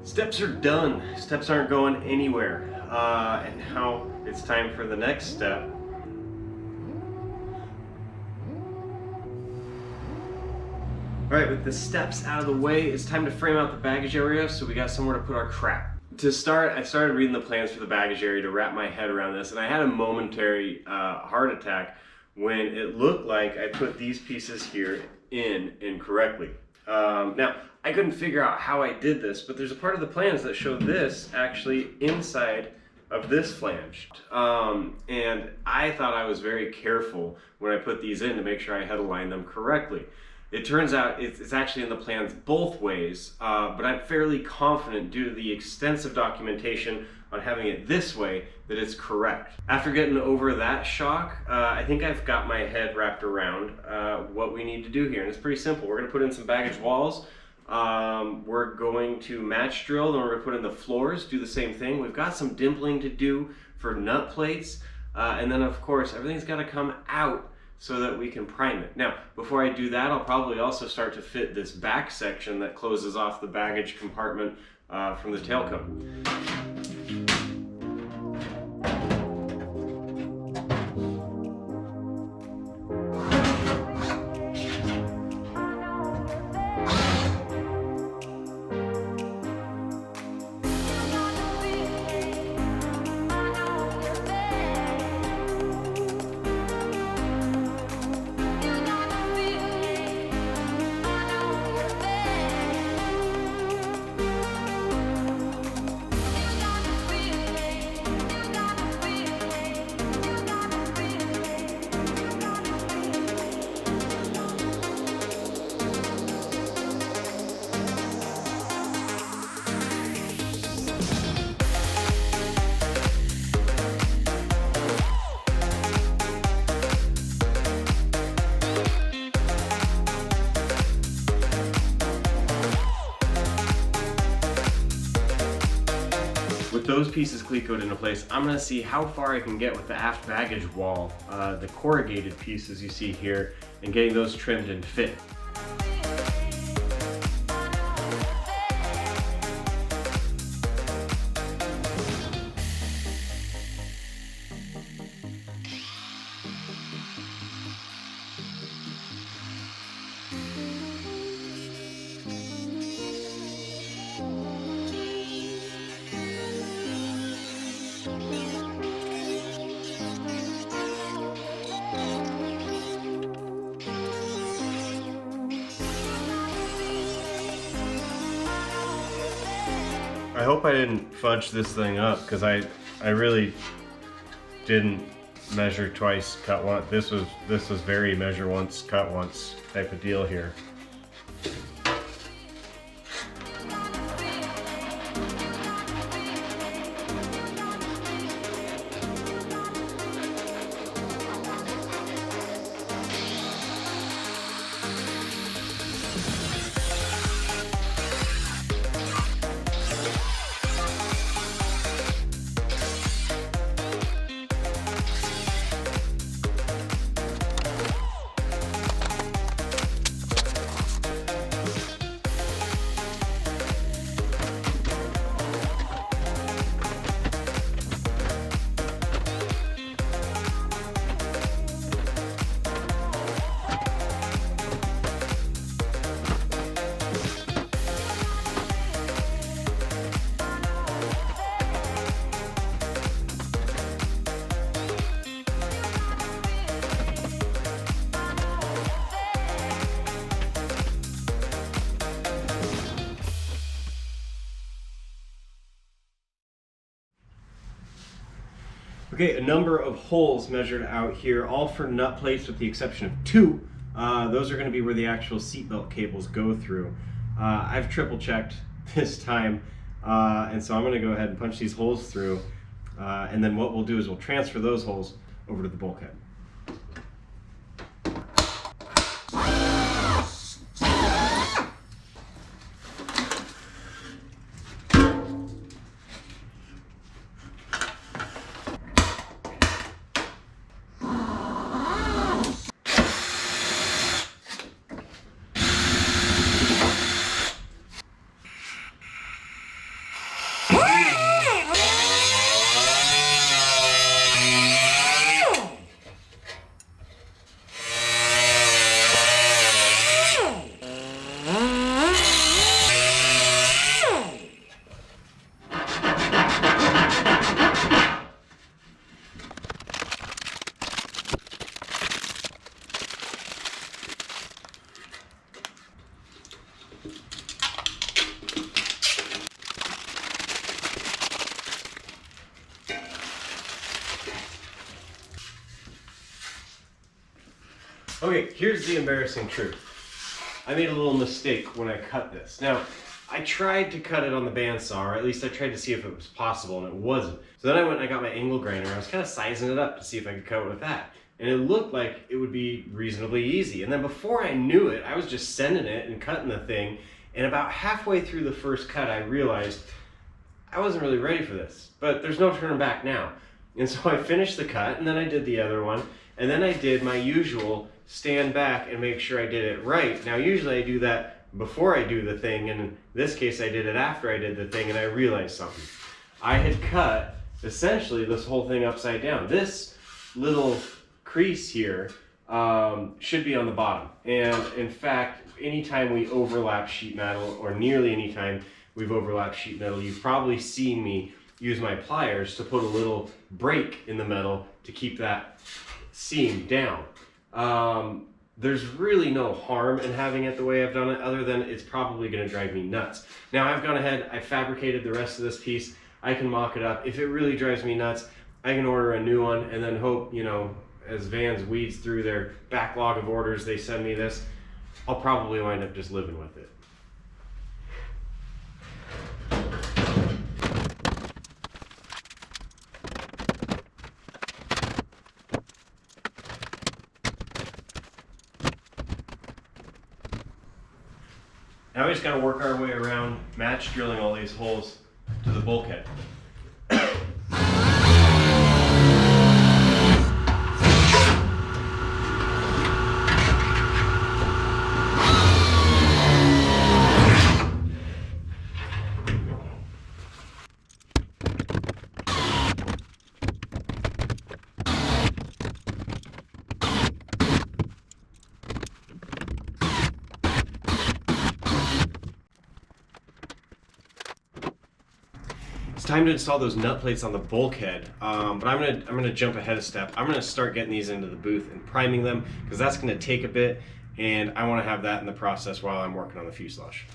Steps are done. Steps aren't going anywhere. And now it's time for the next step. All right, with the steps out of the way, it's time to frame out the baggage area so we got somewhere to put our crap. To start, I started reading the plans for the baggage area to wrap my head around this, and I had a momentary heart attack when it looked like I put these pieces here in incorrectly. Now, I couldn't figure out how I did this, but there's a part of the plans that show this actually inside of this flange. And I thought I was very careful when I put these in to make sure I had aligned them correctly. It turns out it's actually in the plans both ways, but I'm fairly confident due to the extensive documentation on having it this way that it's correct. After getting over that shock, I think I've got my head wrapped around what we need to do here. And it's pretty simple. We're gonna put in some baggage walls. We're going to match drill, then we're gonna put in the floors, do the same thing. We've got some dimpling to do for nut plates. And then of course, everything's gotta come out so that we can prime it. Now, before I do that, I'll probably also start to fit this back section that closes off the baggage compartment from the tail cone. With those pieces cleat-coated into place, I'm going to see how far I can get with the aft baggage wall, the corrugated pieces you see here, and getting those trimmed and fit. I hope I didn't fudge this thing up, because I really didn't measure twice, cut once. This was very measure once, cut once type of deal here. Okay, a number of holes measured out here, all for nut plates with the exception of two. Those are going to be where the actual seatbelt cables go through. I've triple checked this time, and so I'm going to go ahead and punch these holes through, and then what we'll do is we'll transfer those holes over to the bulkhead. Okay, here's the embarrassing truth. I made a little mistake when I cut this. Now, I tried to cut it on the bandsaw, or at least I tried to see if it was possible, and it wasn't. So then I went and I got my angle grinder, and I was kind of sizing it up to see if I could cut it with that. And it looked like it would be reasonably easy. And then before I knew it, I was just sending it and cutting the thing. And about halfway through the first cut, I realized I wasn't really ready for this. But there's no turning back now. And so I finished the cut, and then I did the other one. And then I did my usual stand back and make sure I did it right. Now, usually I do that before I do the thing. And in this case, I did it after I did the thing, and I realized something. I had cut essentially this whole thing upside down. This little crease here should be on the bottom, and in fact, anytime we overlap sheet metal, or nearly anytime we've overlapped sheet metal, you've probably seen me use my pliers to put a little break in the metal to keep that seam down. There's really no harm in having it the way I've done it, other than it's probably going to drive me nuts. Now I've gone ahead, I fabricated the rest of this piece. I can mock it up. If it really drives me nuts, I can order a new one and then hope, you know, as Vans weeds through their backlog of orders, they send me this. I'll probably wind up just living with it. Now we just got to work our way around match drilling all these holes to the bulkhead. It's time to install those nut plates on the bulkhead, but I'm gonna jump ahead a step. I'm gonna start getting these into the booth and priming them, because that's gonna take a bit, and I want to have that in the process while I'm working on the fuselage.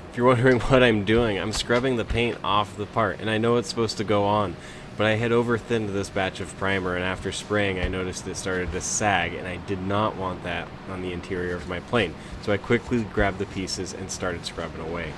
If you're wondering what I'm doing, I'm scrubbing the paint off the part, and I know it's supposed to go on, but I had over-thinned this batch of primer, and after spraying I noticed it started to sag, and I did not want that on the interior of my plane. So I quickly grabbed the pieces and started scrubbing away.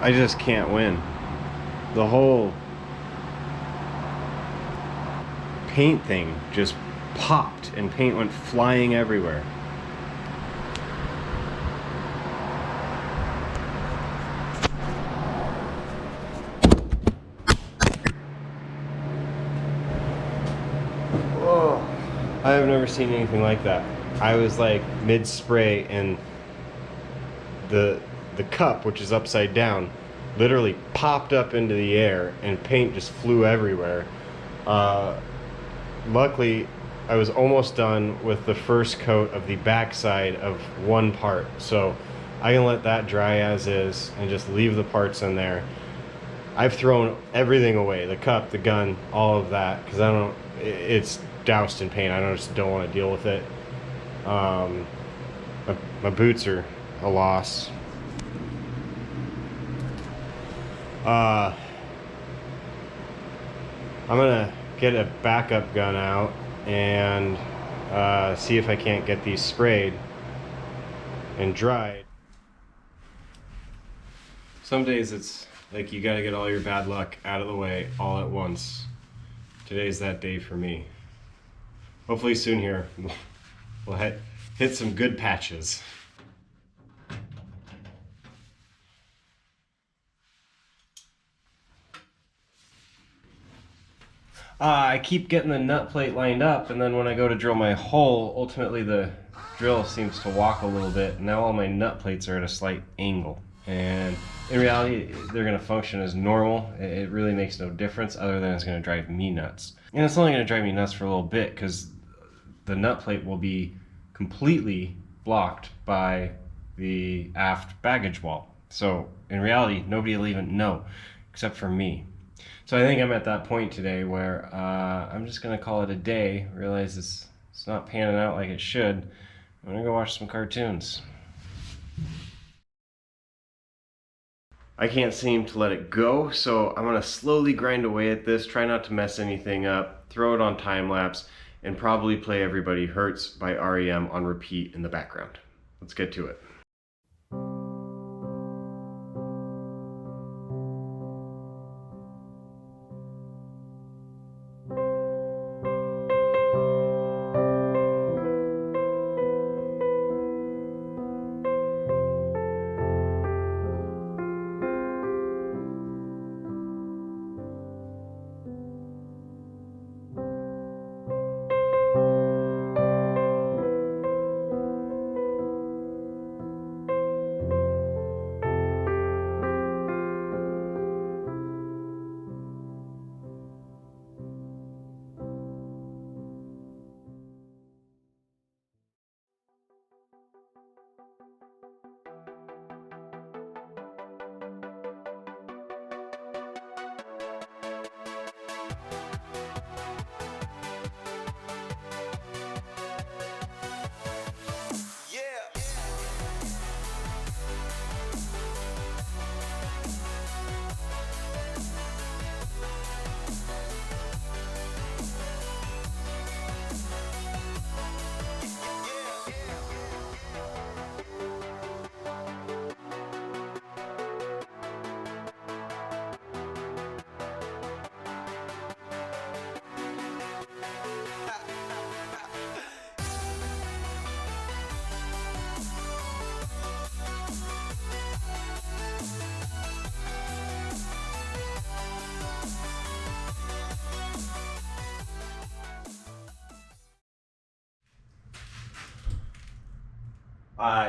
I just can't win. The whole paint thing just popped and paint went flying everywhere. Whoa, I have never seen anything like that. I was like mid-spray and the cup, which is upside down, literally popped up into the air and paint just flew everywhere. Luckily, I was almost done with the first coat of the backside of one part, so I can let that dry as is and just leave the parts in there. I've thrown everything away, the cup, the gun, all of that, because it's doused in paint. Just don't want to deal with it. My boots are a loss. I'm gonna get a backup gun out and see if I can't get these sprayed and dried. Some days it's like you gotta get all your bad luck out of the way all at once. Today's that day for me. Hopefully soon here we'll hit some good patches. I keep getting the nut plate lined up, and then when I go to drill my hole, ultimately the drill seems to walk a little bit. Now all my nut plates are at a slight angle, and in reality they're going to function as normal. It really makes no difference other than it's going to drive me nuts. And it's only going to drive me nuts for a little bit because the nut plate will be completely blocked by the aft baggage wall. So in reality, nobody will even know except for me. So I think I'm at that point today where I'm just going to call it a day, realize it's not panning out like it should. I'm going to go watch some cartoons. I can't seem to let it go, so I'm going to slowly grind away at this, try not to mess anything up, throw it on time lapse, and probably play Everybody Hurts by REM on repeat in the background. Let's get to it.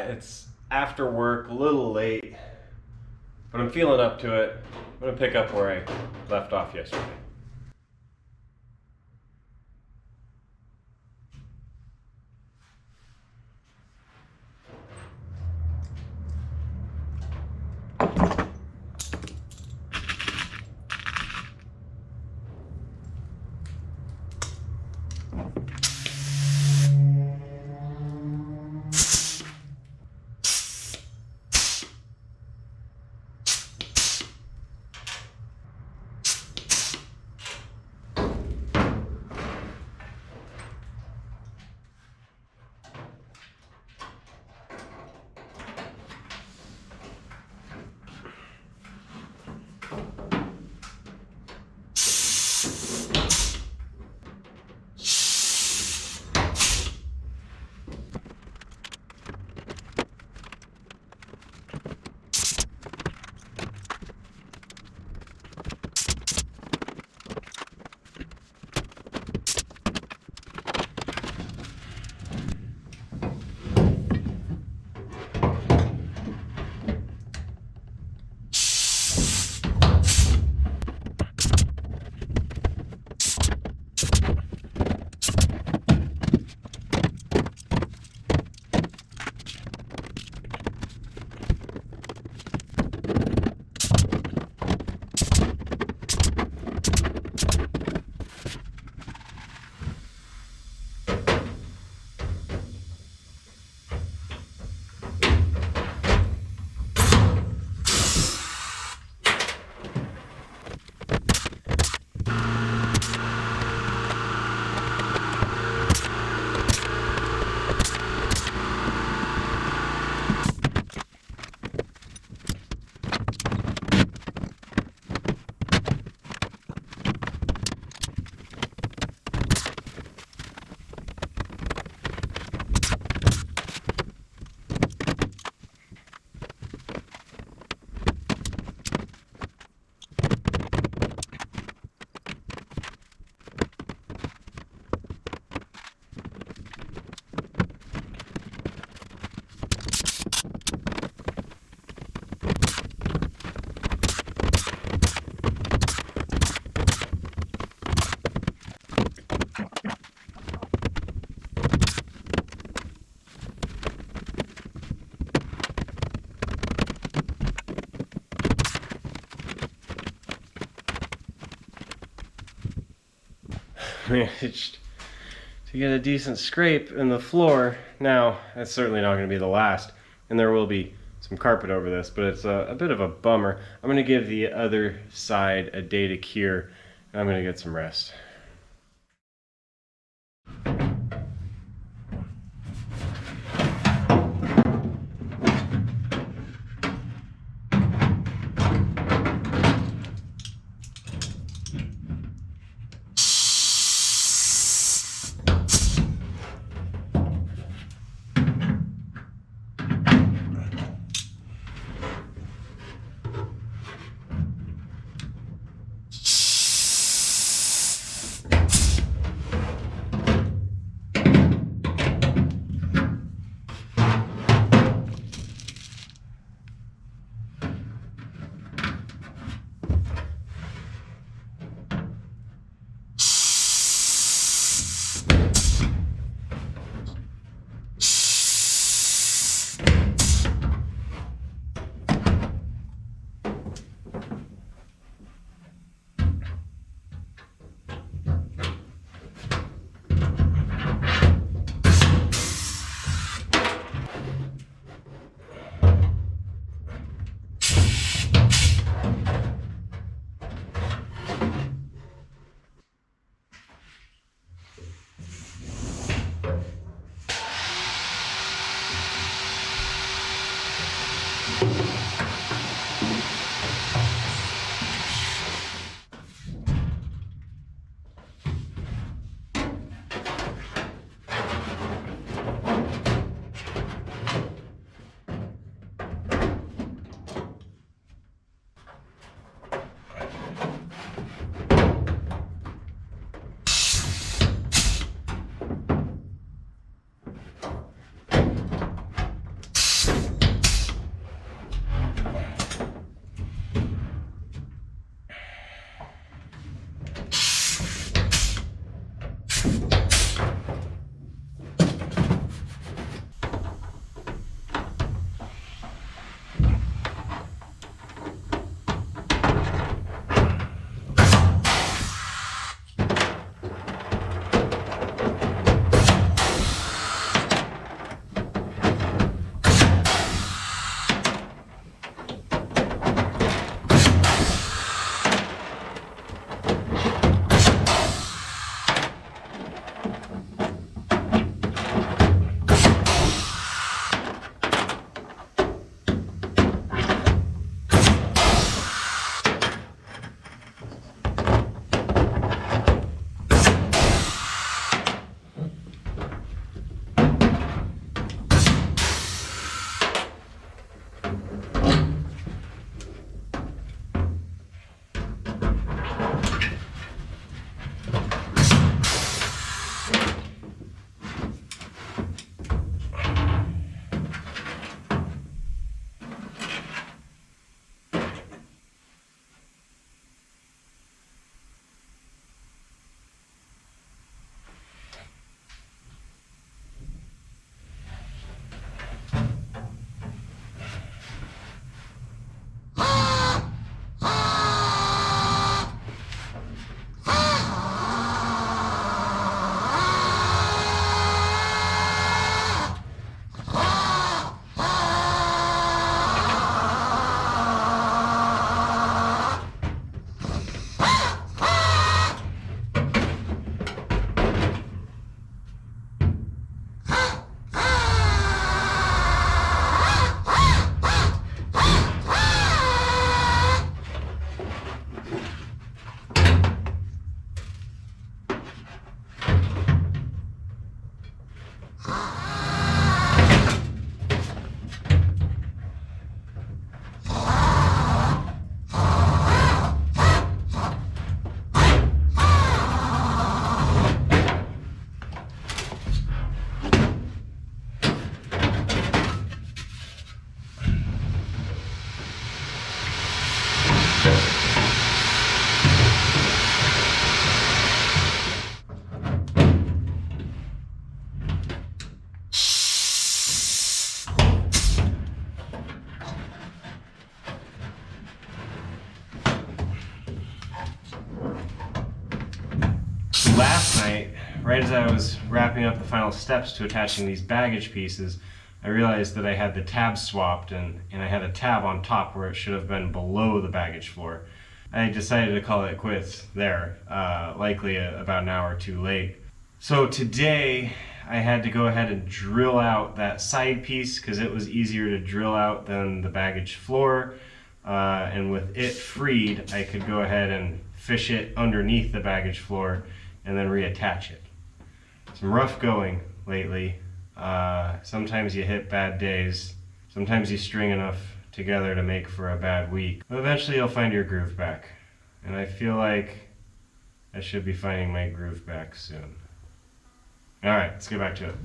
It's after work, a little late, but I'm feeling up to it. I'm going to pick up where I left off yesterday. managed to get a decent scrape in the floor. Now, that's certainly not going to be the last, and there will be some carpet over this, but it's a bit of a bummer. I'm going to give the other side a day to cure, and I'm going to get some rest. last night, right as I was wrapping up the final steps to attaching these baggage pieces, I realized that I had the tabs swapped and I had a tab on top where it should have been below the baggage floor. I decided to call it quits there, likely about an hour too late. So today I had to go ahead and drill out that side piece because it was easier to drill out than the baggage floor. And with it freed, I could go ahead and fish it underneath the baggage floor and then reattach it. Some rough going lately. Sometimes you hit bad days. Sometimes you string enough together to make for a bad week. But eventually you'll find your groove back. And I feel like I should be finding my groove back soon. Alright, let's get back to it.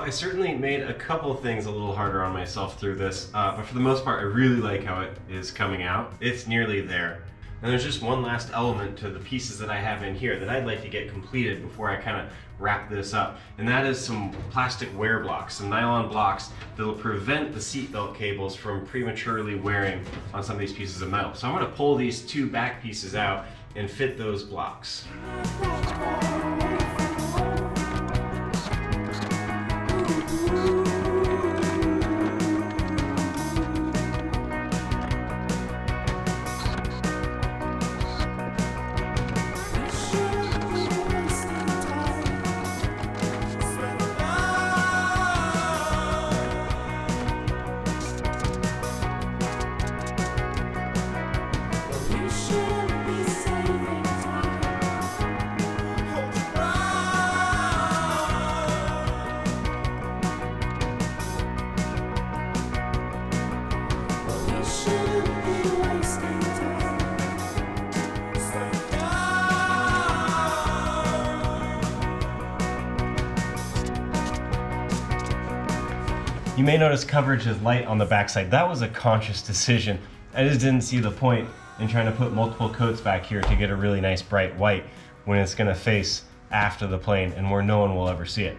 I certainly made a couple things a little harder on myself through this, but for the most part I really like how it is coming out. It's nearly there. And there's just one last element to the pieces that I have in here that I'd like to get completed before I kind of wrap this up. And that is some plastic wear blocks, some nylon blocks that will prevent the seatbelt cables from prematurely wearing on some of these pieces of metal. So I'm going to pull these two back pieces out and fit those blocks. You may notice coverage is light on the backside. That was a conscious decision. I just didn't see the point in trying to put multiple coats back here to get a really nice bright white when it's going to face aft of the plane and where no one will ever see it.